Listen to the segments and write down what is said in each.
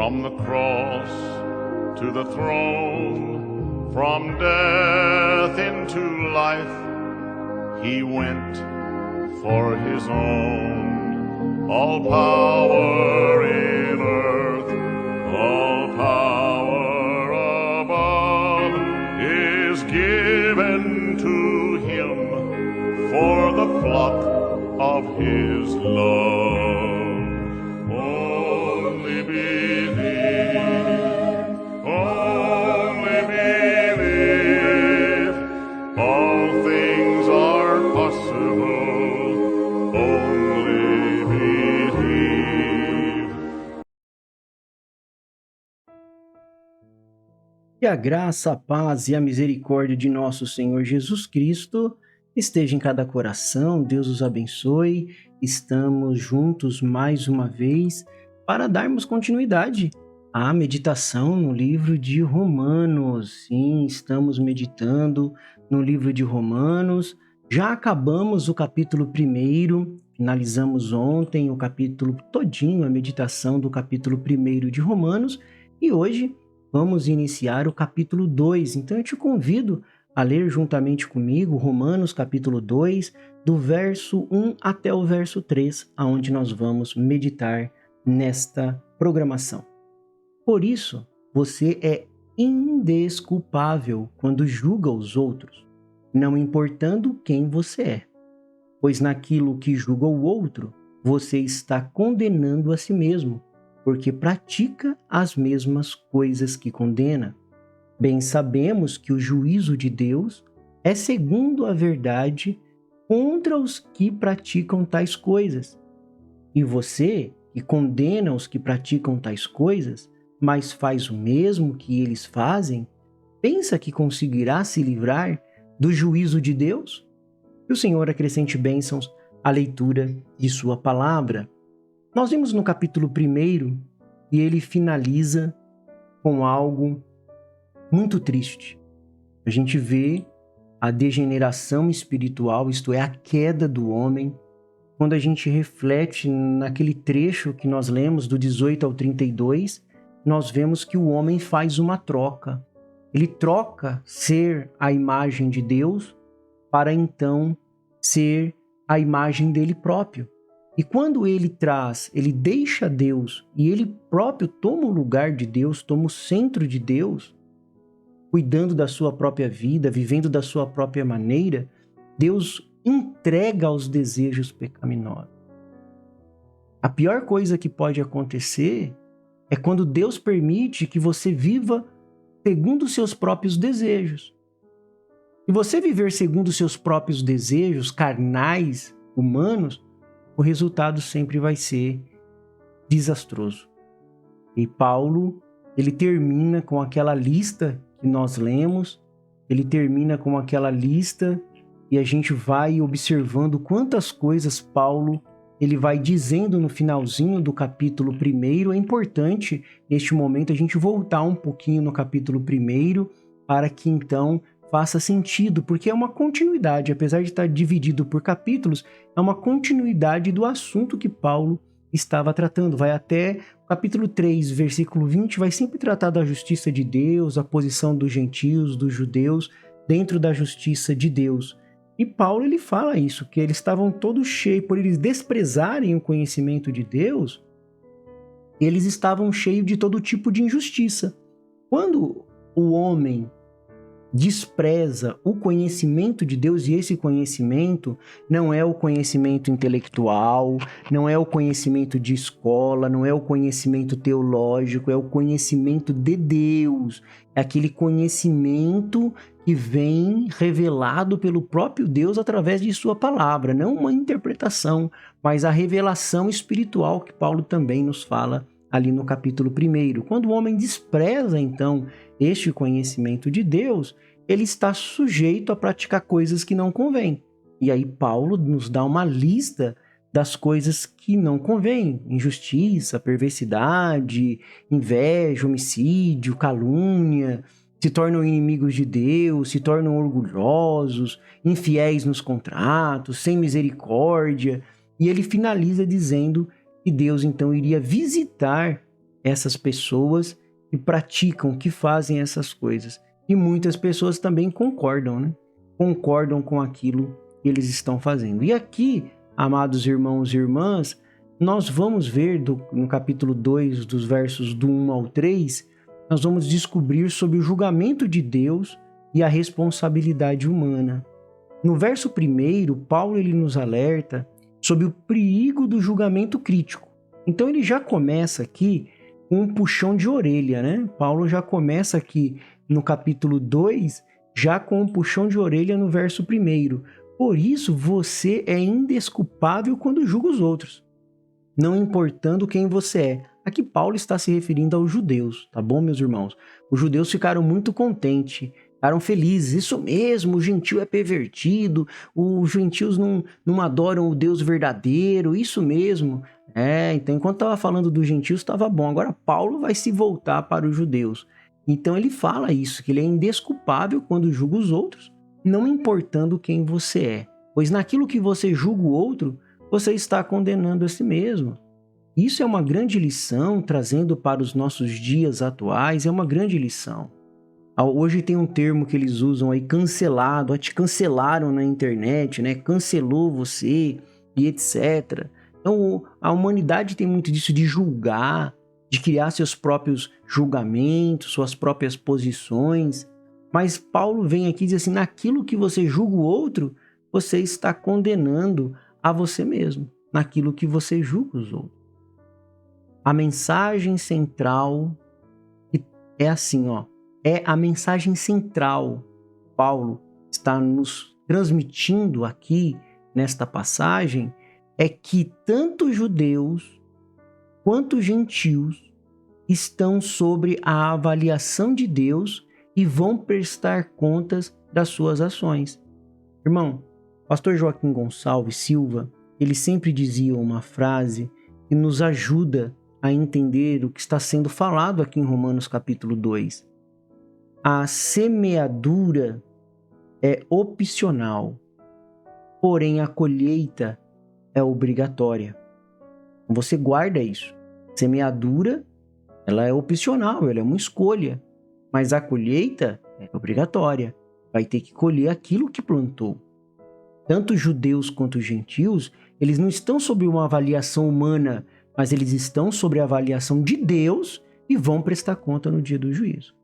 From the cross to the throne, from death into life, he went for his own. All power in earth, all power above is given to him for the flock of his love. Only believe, all things are possible, only believe. Que a graça, a paz e a misericórdia de nosso Senhor Jesus Cristo esteja em cada coração. Deus os abençoe. Estamos juntos mais uma vez para darmos continuidade à meditação no livro de Romanos. Sim, estamos meditando no livro de Romanos. Já acabamos o capítulo 1, finalizamos ontem o capítulo todinho, a meditação do capítulo 1 de Romanos, e hoje vamos iniciar o capítulo 2. Então eu te convido a ler juntamente comigo Romanos capítulo 2, do verso 1 até o verso 3, aonde nós vamos meditar nesta programação. Por isso, você é indesculpável quando julga os outros, não importando quem você é. Pois naquilo que julga o outro, você está condenando a si mesmo, porque pratica as mesmas coisas que condena. Bem sabemos que o juízo de Deus é segundo a verdade contra os que praticam tais coisas. E você, que condena os que praticam tais coisas, mas faz o mesmo que eles fazem, pensa que conseguirá se livrar do juízo de Deus? Que o Senhor acrescente bênçãos à leitura de sua palavra. Nós vimos no capítulo 1 e ele finaliza com algo muito triste. A gente vê a degeneração espiritual, isto é, a queda do homem. Quando a gente reflete naquele trecho que nós lemos do 18 ao 32, nós vemos que o homem faz uma troca. Ele troca ser a imagem de Deus para então ser a imagem dele próprio. E quando ele deixa Deus e ele próprio toma o lugar de Deus, toma o centro de Deus, cuidando da sua própria vida, vivendo da sua própria maneira, Deus entrega aos desejos pecaminosos. A pior coisa que pode acontecer é quando Deus permite que você viva segundo os seus próprios desejos. E você viver segundo os seus próprios desejos carnais, humanos, o resultado sempre vai ser desastroso. E Paulo, ele termina com aquela lista que nós lemos, ele termina com aquela lista e a gente vai observando quantas coisas Paulo ele vai dizendo no finalzinho do capítulo 1. É importante, neste momento, a gente voltar um pouquinho no capítulo 1 para que então faça sentido, porque é uma continuidade, apesar de estar dividido por capítulos, é uma continuidade do assunto que Paulo estava tratando. Vai até o capítulo 3, versículo 20, vai sempre tratar da justiça de Deus, a posição dos gentios, dos judeus, dentro da justiça de Deus. E Paulo ele fala isso, que eles estavam todos cheios, por eles desprezarem o conhecimento de Deus, eles estavam cheios de todo tipo de injustiça. Quando o homem despreza o conhecimento de Deus, e esse conhecimento não é o conhecimento intelectual, não é o conhecimento de escola, não é o conhecimento teológico, é o conhecimento de Deus, é aquele conhecimento que vem revelado pelo próprio Deus através de sua palavra, não uma interpretação, mas a revelação espiritual que Paulo também nos fala ali no capítulo 1. Quando o homem despreza, então, este conhecimento de Deus, ele está sujeito a praticar coisas que não convêm. E aí Paulo nos dá uma lista das coisas que não convêm: injustiça, perversidade, inveja, homicídio, calúnia, se tornam inimigos de Deus, se tornam orgulhosos, infiéis nos contratos, sem misericórdia. E ele finaliza dizendo que Deus então iria visitar essas pessoas que praticam, que fazem essas coisas. E muitas pessoas também concordam, né? Concordam com aquilo que eles estão fazendo. E aqui, amados irmãos e irmãs, nós vamos ver no capítulo 2, dos versos do 1 ao 3, nós vamos descobrir sobre o julgamento de Deus e a responsabilidade humana. No verso 1, Paulo ele nos alerta sobre o perigo do julgamento crítico. Então ele já começa aqui com um puxão de orelha, né? Paulo já começa aqui no capítulo 2, já com um puxão de orelha no verso 1. Por isso você é indesculpável quando julga os outros, não importando quem você é. Aqui Paulo está se referindo aos judeus, tá bom, meus irmãos? Os judeus ficaram muito contentes, ficaram felizes. Isso mesmo, o gentio é pervertido, os gentios não adoram o Deus verdadeiro, isso mesmo. Então enquanto estava falando dos gentios estava bom, agora Paulo vai se voltar para os judeus. Então ele fala isso, que ele é indesculpável quando julga os outros, não importando quem você é. Pois naquilo que você julga o outro, você está condenando a si mesmo. Isso é uma grande lição, trazendo para os nossos dias atuais, é uma grande lição. Hoje tem um termo que eles usam aí, cancelado, te cancelaram na internet, né? Cancelou você e etc. Então a humanidade tem muito disso de julgar, de criar seus próprios julgamentos, suas próprias posições. Mas Paulo vem aqui e diz assim, naquilo que você julga o outro, você está condenando a você mesmo, naquilo que você julga os outros. A mensagem central é assim, é a mensagem central. Paulo está nos transmitindo aqui nesta passagem, é que tanto judeus quanto gentios estão sobre a avaliação de Deus e vão prestar contas das suas ações. Irmão, pastor Joaquim Gonçalves Silva, ele sempre dizia uma frase que nos ajuda a entender o que está sendo falado aqui em Romanos capítulo 2. A semeadura é opcional, porém a colheita é obrigatória. Você guarda isso. Semeadura, ela é opcional, ela é uma escolha, mas a colheita é obrigatória. Vai ter que colher aquilo que plantou. Tanto judeus quanto gentios, eles não estão sob uma avaliação humana, mas eles estão sob a avaliação de Deus e vão prestar conta no dia do juízo.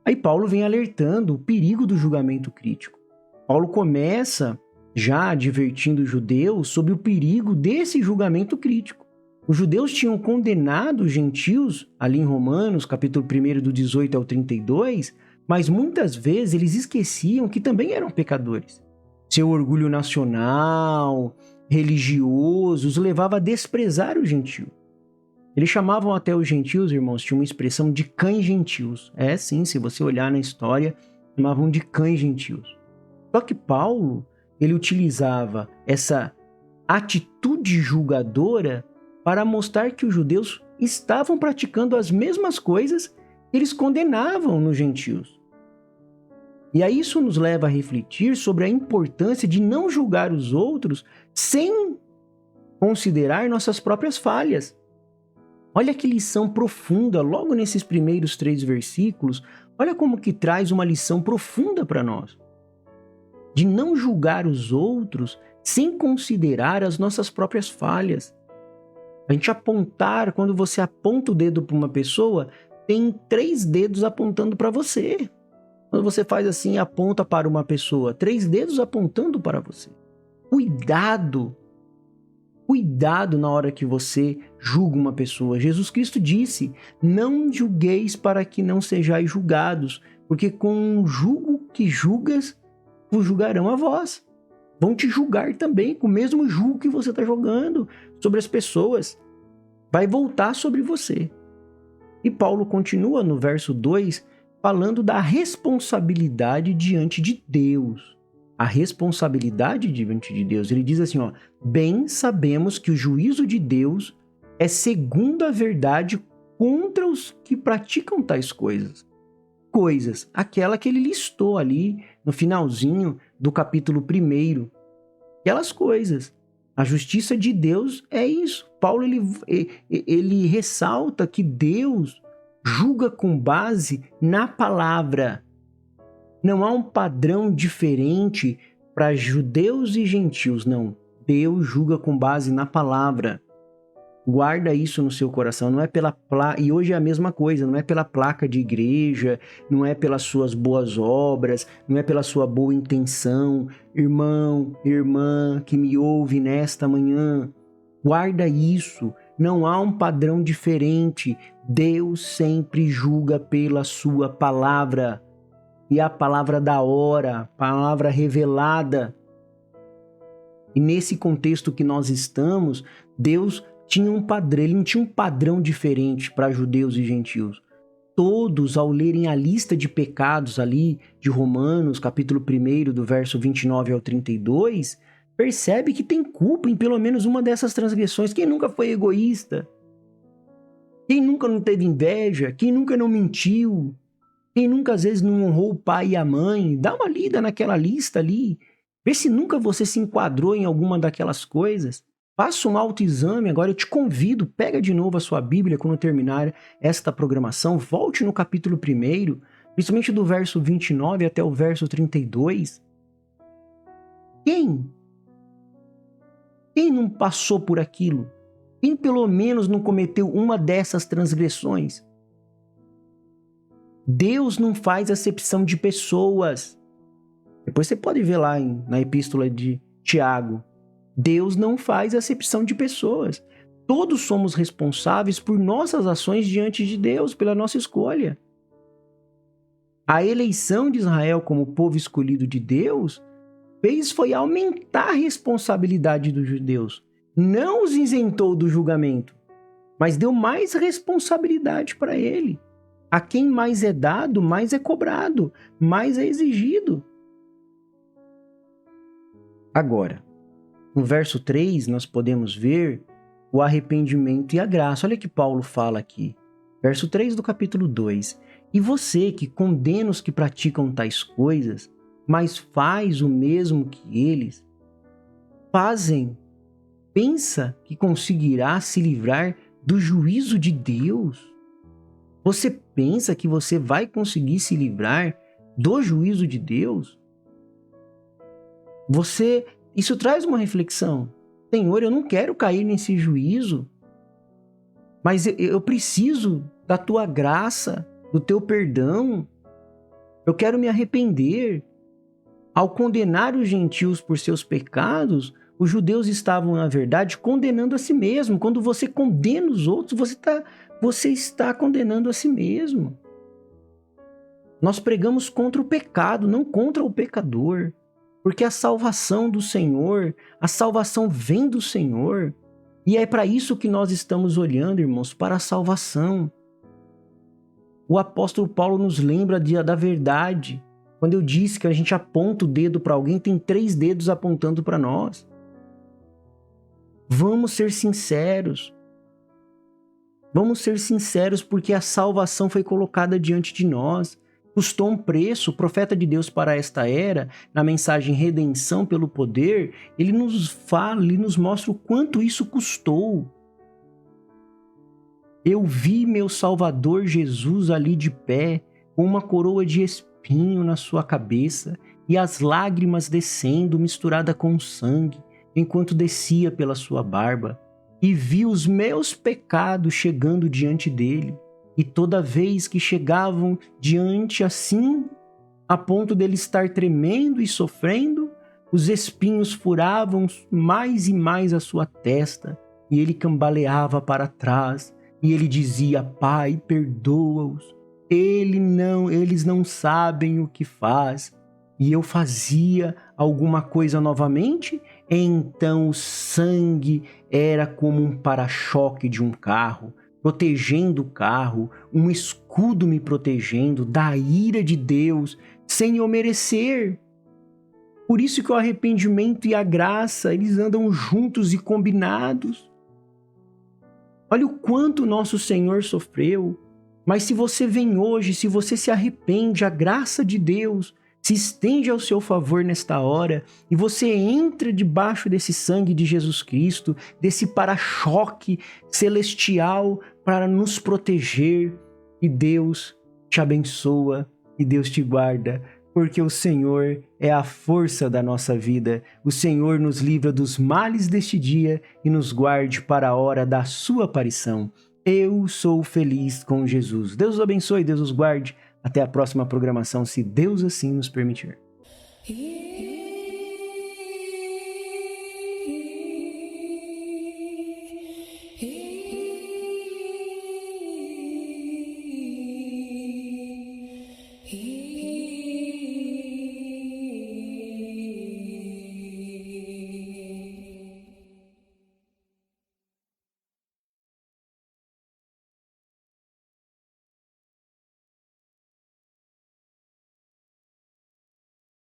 Aí Paulo vem alertando o perigo do julgamento crítico. Paulo começa já advertindo os judeus sobre o perigo desse julgamento crítico. Os judeus tinham condenado os gentios, ali em Romanos, capítulo 1, do 18 ao 32, mas muitas vezes eles esqueciam que também eram pecadores. Seu orgulho nacional, religioso, os levava a desprezar o gentio. Eles chamavam até os gentios, irmãos, tinha uma expressão de cães gentios. Sim, se você olhar na história, chamavam de cães gentios. Só que Paulo, ele utilizava essa atitude julgadora para mostrar que os judeus estavam praticando as mesmas coisas que eles condenavam nos gentios. E aí isso nos leva a refletir sobre a importância de não julgar os outros sem considerar nossas próprias falhas. Olha que lição profunda, logo nesses primeiros 3 versículos, olha como que traz uma lição profunda para nós. De não julgar os outros sem considerar as nossas próprias falhas. A gente apontar, quando você aponta o dedo para uma pessoa, tem 3 dedos apontando para você. Quando você faz assim, aponta para uma pessoa, 3 dedos apontando para você. Cuidado na hora que você julga uma pessoa. Jesus Cristo disse, não julgueis para que não sejais julgados, porque com o jugo que julgas, vos julgarão a vós. Vão te julgar também com o mesmo jugo que você está jogando sobre as pessoas. Vai voltar sobre você. E Paulo continua no verso 2, falando da responsabilidade diante de Deus. A responsabilidade diante de Deus. Ele diz assim, bem sabemos que o juízo de Deus é segundo a verdade contra os que praticam tais coisas. Aquela que ele listou ali no finalzinho do capítulo 1. Aquelas coisas. A justiça de Deus é isso. Paulo ele ressalta que Deus julga com base na palavra. Não há um padrão diferente para judeus e gentios, não. Deus julga com base na palavra. Guarda isso no seu coração, não é pela placa, e hoje é a mesma coisa, não é pela placa de igreja, não é pelas suas boas obras, não é pela sua boa intenção. Irmão, irmã que me ouve nesta manhã, guarda isso, não há um padrão diferente. Deus sempre julga pela sua palavra, e a palavra da hora, palavra revelada. E nesse contexto que nós estamos, Deus tinha um padrão, ele não tinha um padrão diferente para judeus e gentios. Todos, ao lerem a lista de pecados ali de Romanos, capítulo 1, do verso 29 ao 32, percebe que tem culpa em pelo menos uma dessas transgressões. Quem nunca foi egoísta? Quem nunca não teve inveja? Quem nunca não mentiu? Quem nunca às vezes não honrou o pai e a mãe? Dá uma lida naquela lista ali. Vê se nunca você se enquadrou em alguma daquelas coisas. Faça um autoexame. Agora eu te convido, pega de novo a sua Bíblia quando terminar esta programação, volte no capítulo 1, principalmente do verso 29 até o verso 32. Quem não passou por aquilo? Quem pelo menos não cometeu uma dessas transgressões? Deus não faz acepção de pessoas. Depois você pode ver lá na epístola de Tiago. Deus não faz acepção de pessoas. Todos somos responsáveis por nossas ações diante de Deus, pela nossa escolha. A eleição de Israel como povo escolhido de Deus foi aumentar a responsabilidade dos judeus. Não os isentou do julgamento, mas deu mais responsabilidade para ele. A quem mais é dado, mais é cobrado, mais é exigido. Agora, no verso 3, nós podemos ver o arrependimento e a graça. Olha o que Paulo fala aqui. Verso 3 do capítulo 2. E você que condena os que praticam tais coisas, mas faz o mesmo que eles fazem, pensa que conseguirá se livrar do juízo de Deus? Você pensa que você vai conseguir se livrar do juízo de Deus? Isso traz uma reflexão. Senhor, eu não quero cair nesse juízo, mas eu preciso da tua graça, do teu perdão. Eu quero me arrepender. Ao condenar os gentios por seus pecados, os judeus estavam, na verdade, condenando a si mesmo. Quando você condena os outros, você está condenando a si mesmo. Nós pregamos contra o pecado, não contra o pecador. Porque a salvação do Senhor, a salvação vem do Senhor. E é para isso que nós estamos olhando, irmãos, para a salvação. O apóstolo Paulo nos lembra da verdade. Quando eu disse que a gente aponta o dedo para alguém, tem 3 dedos apontando para nós. Vamos ser sinceros. Vamos ser sinceros porque a salvação foi colocada diante de nós. Custou um preço. O profeta de Deus para esta era, na mensagem Redenção pelo Poder, ele nos mostra o quanto isso custou. Eu vi meu Salvador Jesus ali de pé, com uma coroa de espinho na sua cabeça e as lágrimas descendo misturada com sangue, enquanto descia pela sua barba. E vi os meus pecados chegando diante dele. E toda vez que chegavam diante assim, a ponto dele estar tremendo e sofrendo, os espinhos furavam mais e mais a sua testa, e ele cambaleava para trás, e ele dizia: Pai, perdoa-os, eles não sabem o que faz. E eu fazia alguma coisa novamente, então o sangue era como um para-choque de um carro, protegendo o carro, um escudo me protegendo da ira de Deus, sem eu merecer. Por isso que o arrependimento e a graça, eles andam juntos e combinados. Olha o quanto nosso Senhor sofreu, mas se você vem hoje, se você se arrepende, a graça de Deus se estende ao seu favor nesta hora e você entra debaixo desse sangue de Jesus Cristo, desse para-choque celestial para nos proteger. E Deus te abençoa e Deus te guarda, porque o Senhor é a força da nossa vida. O Senhor nos livra dos males deste dia e nos guarde para a hora da sua aparição. Eu sou feliz com Jesus. Deus os abençoe, Deus os guarde. Até a próxima programação, se Deus assim nos permitir.